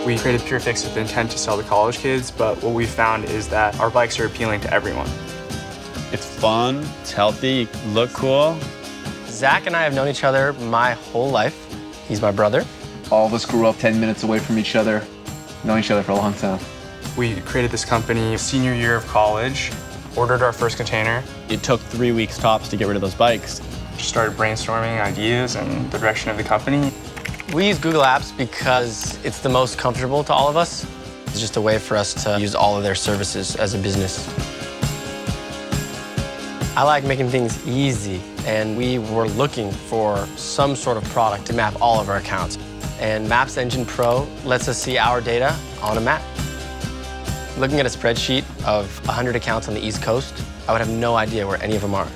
We created Pure Fix with the intent to sell to college kids, but what we found is that our bikes are appealing to everyone. It's fun, it's healthy, look cool. Zach and I have known each other my whole life. He's my brother. All of us grew up 10 minutes away from each other, known each other for a long time. We created this company senior year of college, ordered our first container. It took 3 weeks tops to get rid of those bikes. Just started brainstorming ideas and the direction of the company. We use Google Apps because it's the most comfortable to all of us. It's just a way for us to use all of their services as a business. I like making things easy, and we were looking for some sort of product to map all of our accounts. And Maps Engine Pro lets us see our data on a map. Looking at a spreadsheet of 100 accounts on the East Coast, I would have no idea where any of them are.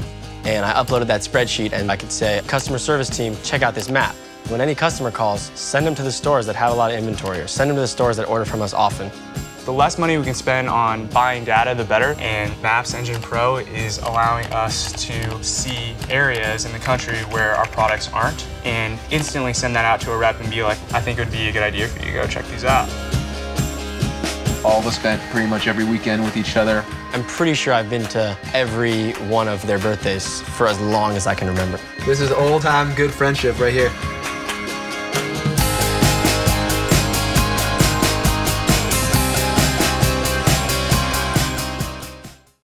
And I uploaded that spreadsheet, and I could say, customer service team, check out this map. When any customer calls, send them to the stores that have a lot of inventory, or send them to the stores that order from us often. The less money we can spend on buying data, the better. And Maps Engine Pro is allowing us to see areas in the country where our products aren't and instantly send that out to a rep and be like, I think it would be a good idea for you to go check these out. All of us spent pretty much every weekend with each other. I'm pretty sure I've been to every one of their birthdays for as long as I can remember. This is old-time good friendship right here.